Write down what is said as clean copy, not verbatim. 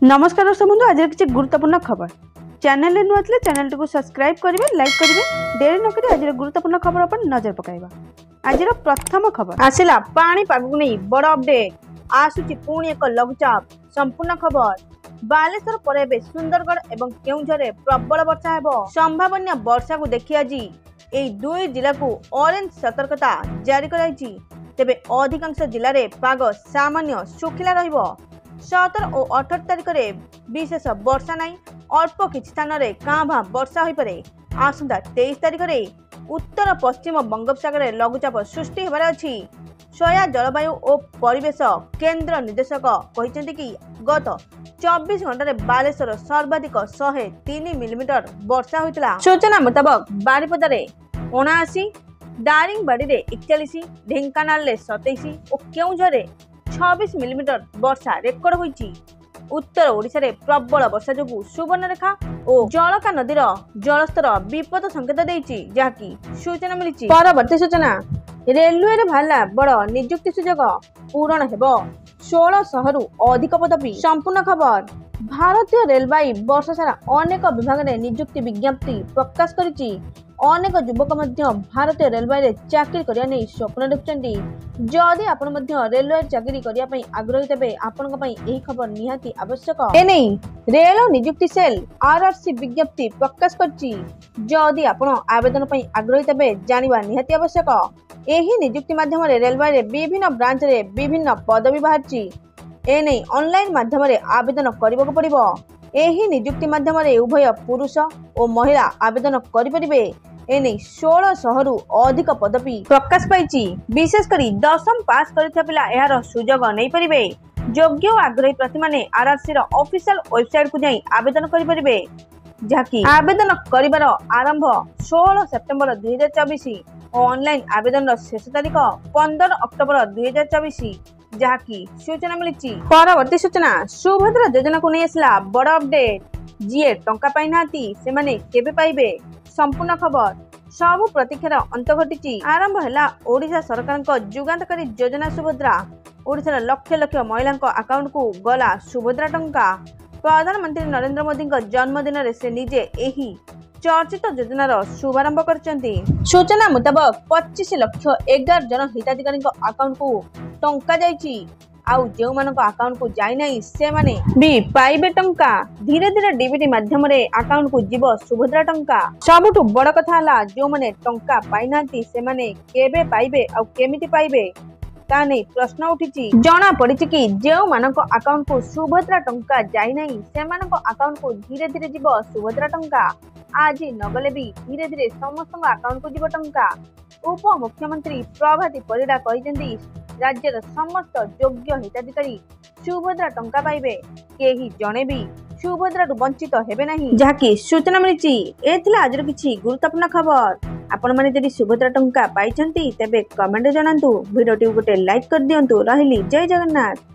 नमस्कार दर्शक बंधु आज किसी गुरुत्वपूर्ण खबर चैनल नुआ थे चैनल टी सब्सक्राइब करेंगे लाइक करेंगे डेरी नक आज गुरुत्वपूर्ण खबर पर नजर पकाइबा। आज प्रथम खबर आसिला पाणीपाग को नहीं बड़ अपडेट आसुची पुणी एक लघुचाप संपूर्ण खबर बालेश्वर पर सुंदरगढ़ एवं केउझर प्रबल वर्षा हेबो संभावनीय वर्षा को देखि आज यही दुई जिला को ऑरेंज सतर्कता जारी कराई। तेबे अधिकांश जिले में पाग सामान्य सुखिला रहिबो। 17 और 18 तारिख में विशेष वर्षा नहीं अल्प किछि स्थान में काँ भाँ वर्षा हो पारे। आसंता 23 तारिख में उत्तर पश्चिम बंगोपसागर लघुचाप सृष्टि होबार अछि। सया जलवायु और परिवेश केंद्र निर्देशक कहते कि गत 24 घंटे बालेश्वर सर्वाधिक 103 मिलीमीटर वर्षा होता। सूचना मुताबक बारिपदार 79, दारिंगबाड़ी 41, ढेंकानाल 27 और केउझर 26 मिलीमीटर वर्षा रेकर्ड होईची। उत्तर ओडिशा रे प्रबल वर्षा जोगु सुवर्णरेखा और जलका नदीर जलस्तर विपद संकेत देइची जहाँकि सूचना मिली। परवर्ती सूचना रेलवे रे भाला बड़ नियुक्ति सुजोग पूरण हेबो 1600 रु अधिक पदवी। संपूर्ण खबर भारतीय रेलवे वर्ष सारा अनेक विभाग में नियुक्ति विज्ञप्ति प्रकाश करिची। अनेक युवक भारतीय रेलवे रे चाकरी करिया नै स्वप्न देखुचंती। जदि आपण मध्य रेलवे चाकरी करिया पई आग्रही तबे आपनक पई एही खबर निहाती आवश्यक। एनै रेल नियुक्ति सेल आरआरसी विज्ञप्ति प्रकाश करची। जदि आपण आवेदन पई आग्रही तबे जानिबा निहाती आवश्यक। एही नियुक्ति माध्यम रे रेलवे रे विभिन्न ब्रांच रे विभिन्न पदवी बाहरची। एनै ऑनलाइन माध्यम रे आवेदन करबाक पड़िबो। एही नियुक्ति माध्यम रे उभय पुरुष और महिला आवेदन करि परिबे। एने 1600 रु अधिक पदवी प्रकाश पाई। विशेषकर 10वीं पास करथिया पिला एहार सुजोग नै परिबे। योग्य और आग्रही प्रार्थी माने आरआरसी रो ऑफिशियल वेबसाइट को जाई आवेदन करि परिबे। जाकी आवेदन करिवार आरंभ 16 सेप्टेम्बर 2024 और ऑनलाइन आवेदन रो शेष तारीख 15 अक्टोबर 2024 जहाँकि सूचना मिली। परवर्ती सूचना सुभद्रा योजना को नहीं आसला बड़ अपडेट। जीए टंका पाई नाती से माने केबे पाइबे। संपूर्ण खबर सबु प्रतीक्षार अंत घटी आरंभ है ओडिशा सरकार जुगांतकारी योजना सुभद्रा। ओडिशार लक्ष लक्ष महिला अकाउंट को गला सुभद्रा टंका। प्रधानमंत्री नरेंद्र मोदी जन्मदिन रे से निजे एही चर्चित योजनार शुभारंभ करचंती। सूचना मुताबक 25 लक्ष 11 जन हिताधिकारी अकाउंट को टंका जाइची। आउ जो मानक अकाउंट को जाई नहीं से माने भी पाइबे टंका। धीरे धीरे डीबीटी माध्यम रे अकाउंट को जीव सुभद्रा टंका। सबुठु बड़ कथा हला जो माने टंका पाई नांती से माने केबे पाइबे आ केमिति पाइबे ता नै प्रश्न उठिची। जना पड़िची कि जो मानक अकाउंट को सुभद्रा टंका जाई नहीं से मानक अकाउंट को धीरे धीरे जीव सुभद्रा टंका। आज नगले भी धीरे धीरे समस्त अकाउंट को जीव टंका। उप मुख्यमंत्री प्रभाती परिडा कहिसेंती राज्यर समस्त योग्य हिताधिकारी सुभद्रा टंका पाइबे। केही जणे भी सुभद्रा वंचित हेबे नहीं जहाँकि सूचना मिली। एथिला आज किछि गुरुत्वपूर्ण खबर। आपण माने जदि सुभद्रा टंका पाइछंती तेबे कमेंट जणांतु। वीडियो टी गोटे लाइक कर दियंतु। रहिली जय जगन्नाथ।